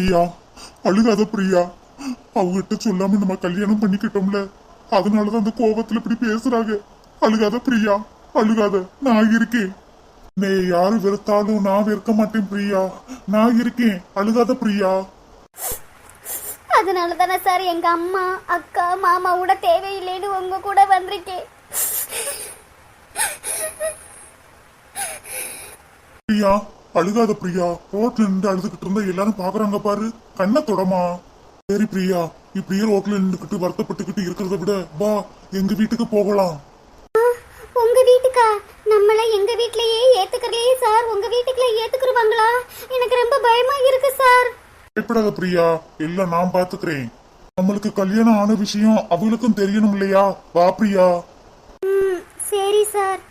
பிரியா, அழுகாத பிரியா. அவகிட்ட சொல்லாம நம்ம கல்யாணம் பண்ணிக்கிட்டோம்ல, அதனாலதான் அந்த கோபத்துல இப்படி பேசுறாங்க. அழுகாத பிரியா, அழுகாத. நான் இருக்கேன். நீ யாரு வெறுத்தாலும் நான் வெறுக்க மாட்டேன் பிரியா. நான் இருக்கேன். அழுகாத பிரியா. அதனால தானே சார் எங்க அம்மா அக்கா மாமா கூட தேவையில்லைன்னு உங்க கூட வந்திருக்கேன். பிரியா, அழுகாத பிரியா. ரோட்ல நின்று அழுதுகிட்டு இருந்தா எல்லாரும் பாக்குறாங்க பாரு. கண்ணை தொடமா. சரி பிரியா, இப்படியே ரோட்ல நின்றுகிட்டு வருத்தப்பட்டுக்கிட்டு இருக்கிறத விட வா எங்க வீட்டுக்கு போகலாம். உங்க வீட்டுக்கா? நம்மள எங்க வீட்லயே ஏத்துக்கறலையே சார். உங்க வீட்டுக்குள்ள ஏத்துக்குருவாங்களா? எனக்கு ரொம்ப பயமா இருக்கு சார். பயப்படாத பிரியா, எல்லாம் நான் பாத்துக்கிறேன். நம்மளுக்கு கல்யாணம் ஆன விஷயம் அவங்களுக்கும் தெரியணும் இல்லையா? வா பிரியா. சரி சார்.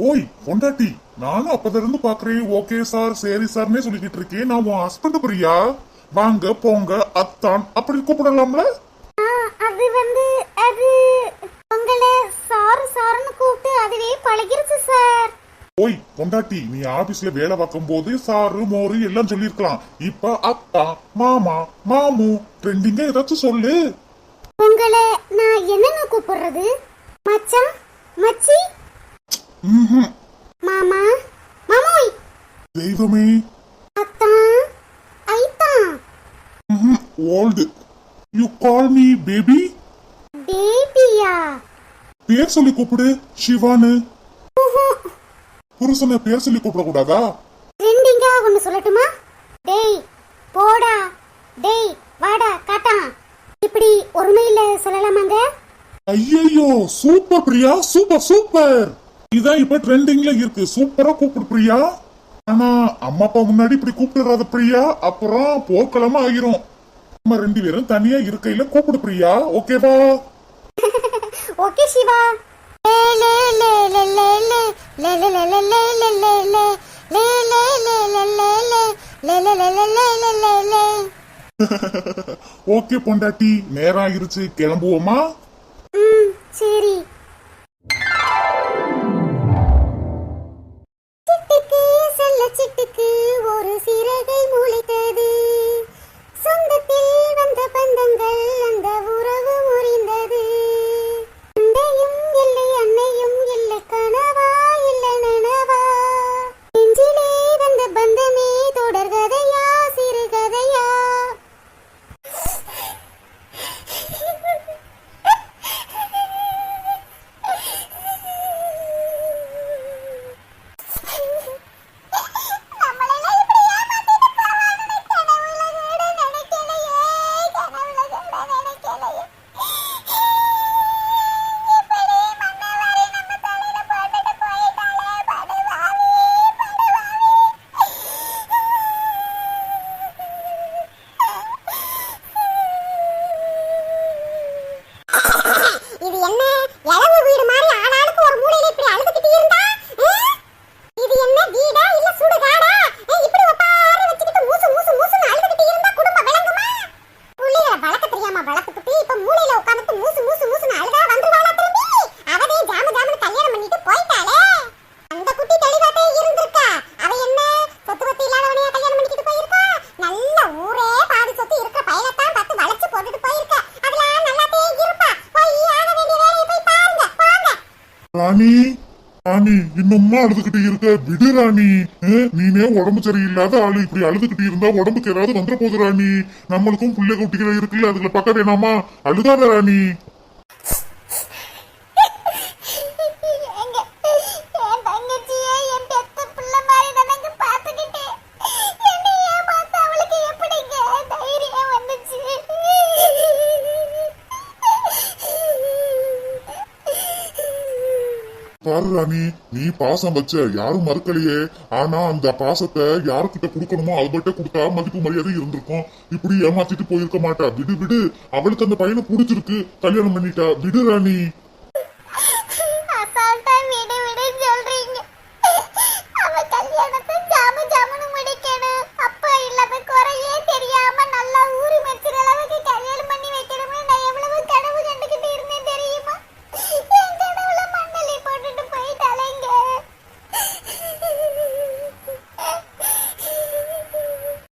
ஓய் பொண்டாட்டி, நானும் அப்பல இருந்து பாக்குறேன். ஓகே சார், சரி சார்னே சொல்லிக்கிட்டு இருக்கேன். நான் உன் ஹஸ்பண்ட் பிரியா. வாங்க போங்க அத்தான் அப்படி கூப்பிடலாம்ல? அது அது உங்களை சார் சார்னு கூப்பிட்டு அதுவே பழகிருச்சு சார். ஓய் பொண்டாட்டி, நீ ஆபீஸ்ல வேலை பார்க்கும் போது சாரு மோரு எல்லாம் சொல்லிருக்கலாம். இப்ப அத்தா மாமா மாமு ட்ரெண்டிங்கா ஏதாச்சும் சொல்லு. உங்களை நான் என்னன்னு கூப்பிடுறது? மச்சான், மச்சி, மாமா, மாமோய், தெய்வமே, அத்தா, ஐத்தா, old. You call me baby. பேபியா? பேர் சொல்லி கூப்பிடு. சிவானு. புருஷனை பேர் சொல்லி கூப்பிட கூடாதா? ட்ரெண்டிங்கா ஒன்னு சொல்லட்டுமா? டேய் போடா, டேய் வாடா காட்டா, இப்படி ஒருமையில சொல்லலாமாங்க? ஐயோ சூப்பர் பிரியா, சூப்பர் சூப்பர். இதான் இப்ப ட்ரெண்டிங்ல இருக்கு. சூப்பரா கூப்பிடு பிரியா. ஆனா அம்மா அப்பா முன்னாடி இப்படி கூப்பிடுறாத பிரியா, அப்புறம் போர்க்களமா ஆகிரும். நம்ம ரெண்டு பேரும் தனியா இருக்கையில கூப்பிடு பிரியா. ஓகேவா? ஓகே சிவா. ஓகே பொண்டாட்டி, நேரம் ஆயிருச்சு, கிளம்புவோமா? சரி. சிட்டுக்கு செல்ல சிட்டுக்கு ஒரு சிறகை முளைத்தது. சொந்தத்தில் வந்த பந்தங்கள் அந்த உறவு முறிந்தது. அண்டையும் இல்லை அன்னையும் இல்லை கனவா இல்லை நனவா. நெஞ்சிலே வந்த பந்தமே தொடர்கதையா சிறுகதையா. ராணி, ராணி இன்னும்மா அழுதுகிட்டு இருக்க? விடு ராணி. நீனே உடம்பு சரியில்லாத ஆளு, இப்படி அழுதுகிட்டு இருந்தா உடம்புக்கு ஏதாவது வந்துட போகுது ராணி. நம்மளுக்கும் பிள்ளை குட்டிகள் இருக்குல்ல, அதுகளை பார்க்க வேணாமா? அழுகாத ராணி. பாரு ராணி, நீ பாசம் வச்ச, யாரும் மறுக்கலையே. ஆனா அந்த பாசத்தை யாருக்கிட்ட கொடுக்கணுமோ அவகிட்ட கொடுத்தா மதிப்பு மரியாதை இருந்திருக்கும். இப்படி ஏமாத்திட்டு போயிருக்க மாட்டா. விடு விடு, அவளுக்கு அந்த பையனை பிடிச்சிருக்கு, கல்யாணம் பண்ணிட்டா. விடு ராணி.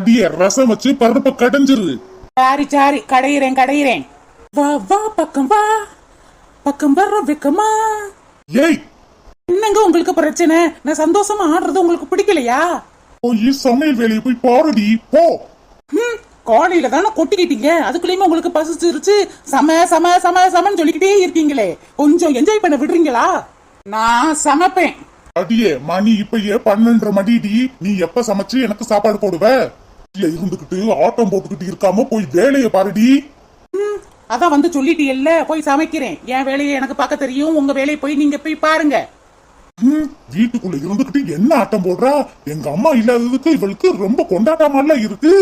அடியே ரசம் வச்சு பருப்ப கடைஞ்சிரு. Sorry sorry, கடையிறேன். வா வா பக்கம் வா, பக்கம் வர வெக்கமா. ஏய், என்னங்க உங்களுக்கு பிரச்சனை? நான் சந்தோஷமா ஆடுறது உங்களுக்கு பிடிக்கலையா? போய் சமையல் வேலையை போய் பாருடி போ. காலையில தானே கொட்டிக்கிட்டீங்க, அதுக்குள்ளயுமே உங்களுக்கு பசிச்சிருச்சு. சமன்னு சொல்லிக்கிட்டே இருக்கீங்களே, கொஞ்சம் என்ஜாய் பண்ண விடுறீங்களா? நான் சமைப்பேன். அடியே மணி இப்பயே 12:30 மணிடி. நீ எப்ப சமைச்சு எனக்கு சாப்பாடு போடுவ? இல்ல இருந்துகிட்டு ஆட்டம் போட்டுக்கிட்டு இருக்காம போய் வேலையை பாருடி. அதான் வந்து சொல்லிட்டீங்கல்ல, போய் சமைக்கிறேன். என் வேலையை எனக்கு பார்க்க தெரியும், உங்க வேலையை போய் நீங்க போய் பாருங்க. வீட்டுக்குள்ள இருந்துகிட்டு என்ன ஆட்டம் போடுறா? எங்க அம்மா இல்லாததுக்கு இவளுக்கு ரொம்ப கொண்டாட்டமால இருக்கு.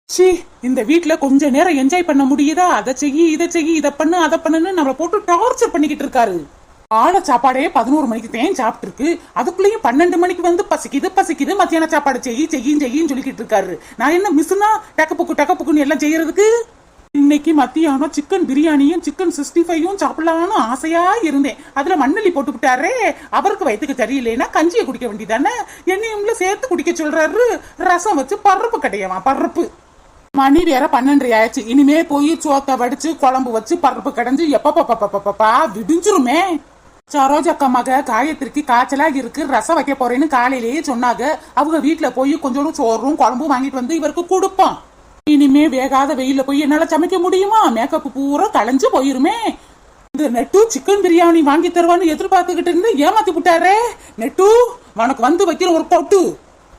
சி, இந்த வீட்ல கொஞ்ச நேரம் என்ஜாய் பண்ண முடியுதா? அதை செய்யி இதை பண்ணு அதை பண்ணுன்னு நம்மளை போட்டு டார்ச்சர் பண்ணிக்கிட்டு இருக்காரு. ஆள சாப்பாடே 11 மணிக்கு தேன் சாப்பிட்டு இருக்கு, அதுக்குள்ளேயும் 12 மணிக்கு வந்து பசிக்குது மத்தியான சாப்பாடு செய்யின்னு சொல்லிக்கிட்டு இருக்காரு. நான் என்ன மிஸ்னா டக்குப்புக்குன்னு எல்லாம் செய்யறதுக்கு? இன்னைக்கு மத்தியானம் சிக்கன் பிரியாணியும் சிக்கன் 65யும் சாப்பிடலான்னு ஆசையா இருந்தேன். அதுல மண்ணெல்லி போட்டு விட்டாரே, அவருக்கு வயிற்றுக்கு சரியில்லைன்னா கஞ்சியை குடிக்க வேண்டியதானே, என்னையும்ல சேர்த்து குடிக்க சொல்றாரு. ரசம் வச்சு பருப்பு கிடையாமா, பருப்பு. மணி வேற 12 ஆயிடுச்சு. இனிமே போய் சோத்த வடிச்சு குழம்பு வச்சு பருப்பு கடைஞ்சு எப்பப்பா விடிஞ்சிருமே. சரோஜக்கா மக காயத்திற்கு காய்ச்சலா இருக்கு, ரசம் வைக்க போறேன்னு காலையிலேயே சொன்னாங்க. அவங்க வீட்டுல போய் கொஞ்சோண்டு சோறும் குழம்பும் வாங்கிட்டு வந்து இவருக்கு கொடுப்போம். இனிமே வேகாத வெயில போய் என்னால சமைக்க முடியுமா? மேக்கப் பூரா களைஞ்சு போயிருமே. இந்த நெட்டு சிக்கன் பிரியாணி வாங்கி தருவான்னு எதிர்பார்த்துக்கிட்டு இருந்து ஏமாத்தி விட்டாரே. நெட்டு உனக்கு வந்து வைக்கிற ஒரு பொட்டு.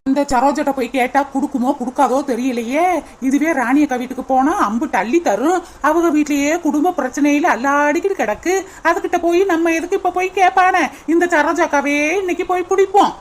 இந்த சரோஜட்ட போய் கேட்டா குடுக்குமோ குடுக்காதோ தெரியலையே. இதுவே ராணியக்கா வீட்டுக்கு போனா அம்பு தள்ளி தரும். அவங்க வீட்லயே குடும்ப பிரச்சனையில அல்லாடிக்கிட்டு கிடக்கு. அதுகிட்ட போய் நம்ம எதுக்கு இப்ப போய் கேட்பானே? இந்த சரோஜாக்காவே இன்னைக்கு போய் பிடிப்போம்.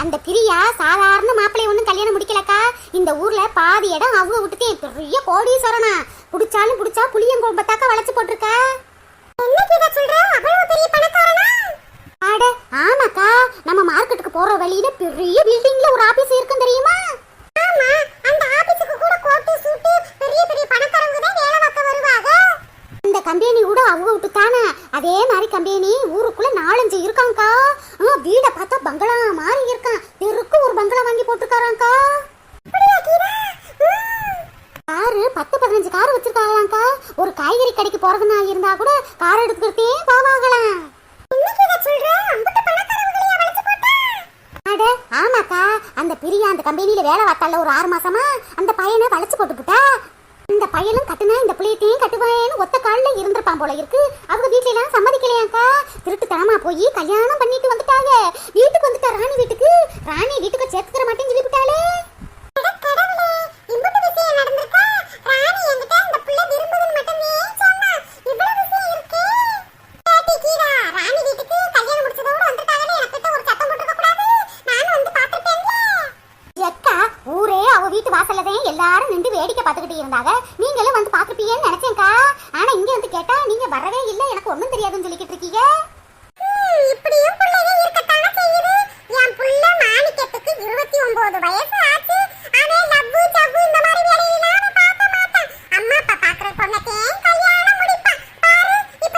அந்த பிரியா சாதாரண மாப்பிள்ளை ஒண்ணும் கல்யாணம் முடிக்கலக்கா. இந்த ஊர்ல பாதி இடம் அவங்க விட்டுட்டே பெரிய கோடீஸ்வரனா. புடிச்சாலும் புடிச்சா புளியங்கொம்பத்தாக்க வளைச்சு போட்டிருக்க. என்ன சொல்ற? அவ்வளவு பெரிய பணக்காரனா? அட ஆமாக்கா, நம்ம மார்க்கெட்டுக்கு போற வழியில பெரிய பில்டிங்ல ஒரு ஆபீஸ் இருக்கும் தெரியுமா? ஆமா, அந்த ஆபீஸ்க்கு கூட கோட் சூட் பெரிய பெரிய பணக்காரங்க தான் வேலை பார்க்க வருவாங்க. இந்த கம்பெனி கூட அவங்க விட்டு தானே. அதே மாதிரி கம்பெனி ஊருக்குள்ள 4-5 இருக்காங்கக்கா. வீட பார்த்தா பங்களா மாதிரி இருக்கான். தெருக்கு ஒரு பங்களா வாங்கி போட்டுருக்காராங்கக்கா. Car 10-15 car வச்சிருக்காங்களாங்கக்கா. ஒரு காய்கறி கடைக்கு போறதுனா இருந்தா கூட கார் எடுத்துக்கிட்டே போவாங்களாம். அட ஆமாக்கா, அந்த பிரியா அந்த கம்பெனியில வேலை பார்த்தால ஒரு 6 மாசமா அந்த பையனை வளைச்சு போட்டு விட்டா. இந்த பையனும் கட்டுனா இந்த பிள்ளையத்தையும் கட்டுவாயன்னு ஒத்த காலில இருந்திருப்பான் போல இருக்கு. அவங்க வீட்டுல எல்லாம் சம்மதிக்கலையாக்கா. திருட்டுத்தனமா போய் கல்யாணம் பண்ணிட்டு வந்துட்டாங்க. வீட்டுக்கு வந்துட்டா ராணி வீட்டுக்கு. ராணி வீட்டுக்கு சேர்த்துக்கிற மாட்டேன்னு சொல்லி விட்டாளே. எல்லாரும் நின்று வேடிக்கை பார்த்துக்கிட்டு இருந்தாங்க. நீங்களும் வந்து பாத்துப்பீங்கன்னு நினைச்சேன்க்கா. ஆனா இங்க வந்து கேட்டா நீங்க வரவே இல்ல, எனக்கு ஒண்ணும் தெரியாதுன்னு சொல்லிக்கிட்டு இருக்கீங்க. இப்படியும் பிள்ளைங்க இருக்கத்தானே செய்யுது. என் புள்ள மாணிக்கத்துக்கு 29 வயசு ஆச்சு. அவன் லவ்வு சவ்வு இந்த மாதிரி வேலையெல்லாம் பார்க்க மாட்டான். அம்மா அப்பா பாக்குற பொண்ணத்தே கல்யாணம் முடிப்பான். பாரு இப்ப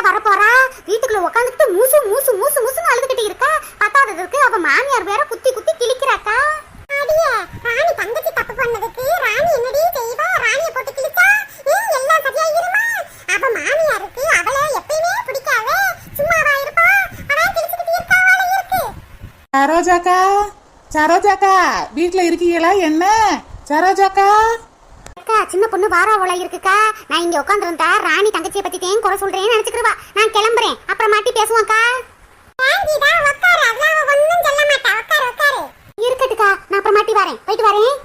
வரப்போறா? வீட்டுக்குள்ள உட்காந்துக்கிட்டு மூசு மூசு மூசு மூசுன்னு அழுதுகிட்டு இருக்கா. பத்தாததுக்கு அவ மாமியார் வேற குத்தி குத்தி கிழிக்கிறாக்கா. அடியே, ராணி தங்கச்சி தப்பு பண்ணதுக்கு ராணி என்னடி செய்வா? ராணிய போட்டு கிழிச்சா எல்லாம் சரியாயிருமா? அவ மாமியாருக்கு அவளை எப்பயுமே பிடிக்காது, சும்மாவா இருப்பா? அதான் கிழிச்சுக்கிட்டு இருக்காவால இருக்கு. சரோஜாக்கா, சரோஜாக்கா வீட்டுல இருக்கீங்களா? என்ன சரோஜாக்கா? அக்கா, சின்ன பொண்ணு வாராவோல இருக்குக்கா. நான் இங்க உட்காந்துருந்தா ராணி தங்கச்சியை பத்தி தேன் குறை சொல்றேன்னு நினைச்சுக்கிறவா. நான் கிளம்புறேன், அப்புறம் மாட்டி பேசுவாக்கா. இருக்கட்டுக்கா, நான் அப்புறம் மாட்டி வரேன். போயிட்டு வரேன்.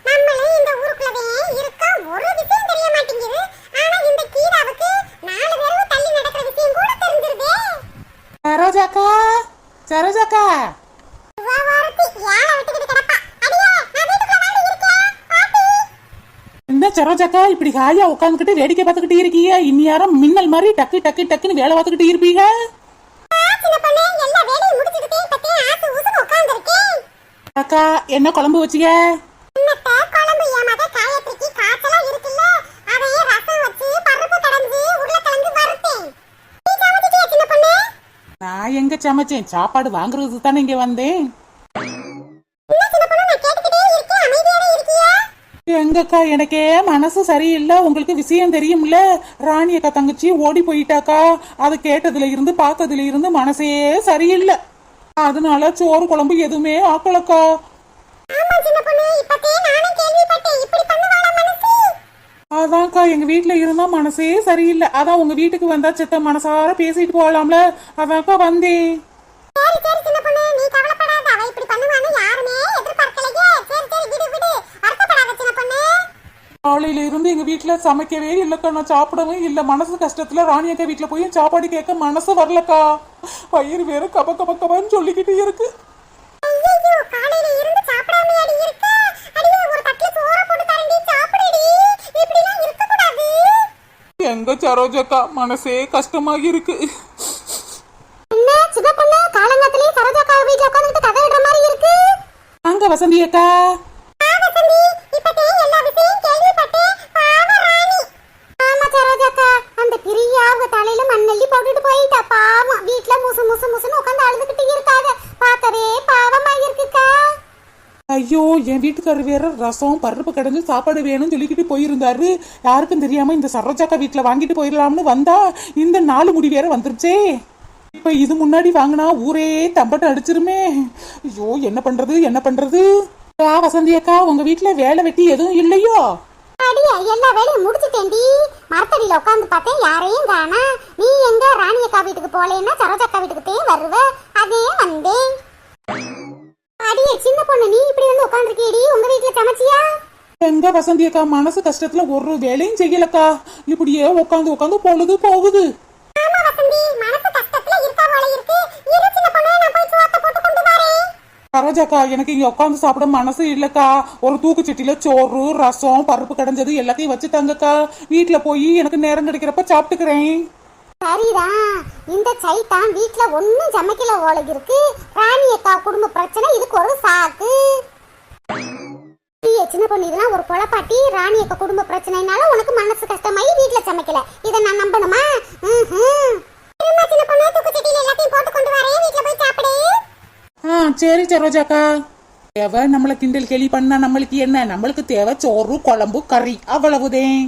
நம்மளே இந்த ஊருக்குள்ளவே இருக்க ஒரு விஷயம் தெரிய மாட்டேங்குது. ஆனா இந்த கீராவுக்கு 4 பேரும் தள்ளி நடக்கிற விஷயம் கூட தெரிஞ்சிருதே. சரோஜாக்கா, சரோஜாக்கா என்ன சரோஜாக்கா இப்படி ஹாயா உட்காந்துக்கிட்டு வேடிக்கை பார்த்துக்கிட்டு இருக்கீங்க? இந்நேரம் மின்னல் மாதிரி டக்கு டக்கு டக்குன்னு வேலை பார்த்துக்கிட்டு இருப்பீங்க. அக்கா என்ன குழம்பு வச்சீங்க? நான் எங்க சமைச்சேன்? சாப்பாடு வாங்குறதுக்கு தானே இங்க வந்தேன். எங்கக்கா எனக்கே மனசு சரியில்லை. உங்களுக்கு விஷயம் தெரியும்ல, ராணி அக்கா தங்கச்சி ஓடி போயிட்டாக்கா. அது கேட்டதுல இருந்து பார்த்ததுல இருந்து மனசே சரியில்லை. அதனால சோறு குழம்பு எதுவுமே ஆக்கலக்கா. அதான்க்கா எங்க வீட்டுல இருந்தா மனசே சரியில்லை. அதான் உங்க வீட்டுக்கு வந்தா செத்த மனசார பேசிட்டு போகலாம்ல, அதான்க்கா வந்தேன். காலையில இருந்து எங்க வீட்டுல சமைக்கவே இல்லக்கா, நான் சாப்பிடவும் இல்ல. மனசு கஷ்டத்துல ராணி அக்கா வீட்டுல போய் சாப்பாடு கேட்க மனசு வரலக்கா. வயிறு வேற கப கப கபன்னு சொல்லிக்கிட்டு இருக்கு. எங்க சரோஜக்கா மனசே கஷ்டமாக இருக்கு. அங்க வசந்தி அக்கா. ஐயோ, என் வீட்டுக்காரர் வேற ரசம் பருப்பு கடைஞ்சு சாப்பாடு வேணும்னு சொல்லிக்கிட்டு போயிருந்தாரு. யாருக்கும் தெரியாம இந்த சரோஜாக்கா வீட்டுல வாங்கிட்டு போயிடலாம்னு வந்தா இந்த 4 முடி வேற வந்துருச்சே. இப்ப இது முன்னாடி வாங்கினா ஊரே தம்பட்டம் அடிச்சிருமே. ஐயோ, என்ன பண்றது என்ன பண்றது? வசந்தி அக்கா, உங்க வீட்டுல வேலை வெட்டி எதுவும் இல்லையோ? எல்லா வேலையும் முடிச்சுட்டேன்டி. மரத்தடியில உட்காந்து பார்த்தேன், யாரையும் காணா. நீ எங்க ராணி அக்கா வீட்டுக்கு போலேன்னா சரோஜாக்கா வீட்டுக்கு வருவ, அதே வந்தேன். அடியே சின்ன பொண்ணு, நீ இப்படி வந்து உட்காந்துருக்கேடி. உங்க வீட்டுல சமைச்சியா? எங்க வசந்தி அக்கா மனசு கஷ்டத்துல ஒரு வேலையும் செய்யலக்கா. இப்படியே உட்காந்து உட்காந்து பொழுது போகுது. சரோஜாக்கா எனக்கு இங்க உட்காந்து சாப்பிட மனசு இல்லக்கா. ஒரு தூக்குச்சட்டியில சோறு ரசம் பருப்பு கடைஞ்சது எல்லாத்தையும் வச்சு தாங்கக்கா. வீட்டுல போய் எனக்கு நேரம் கிடைக்கிறப்ப சாப்பிட்டுக்கிறேன். சரிதான், இந்த சைத்தான் வீட்டுல ஒன்னும் சமைக்கல போல இருக்கு. ராணி அக்கா குடும்ப பிரச்சனை இதுக்கு ஒரு சாக்கு. சின்ன பொண்ணு, இதெல்லாம் ஒரு பொழப்பாட்டி. ராணி அக்கா குடும்ப பிரச்சனைனால உனக்கு மனசு கஷ்டமாயி வீட்டுல சமைக்கல, இதை நான் நம்பணுமா? சின்ன பொண்ணு, தூக்குச்சட்டியில எல்லாத்தையும் போட்டு கொண்டு வரேன், வீட்டுல போய் சாப்பிடு. சரி சரோஜாக்கா. தேவை நம்மள கிண்டல் கேலி பண்ணா நம்மளுக்கு என்ன? நம்மளுக்கு தேவை சோறு குழம்பு கறி, அவ்வளவுதேன்.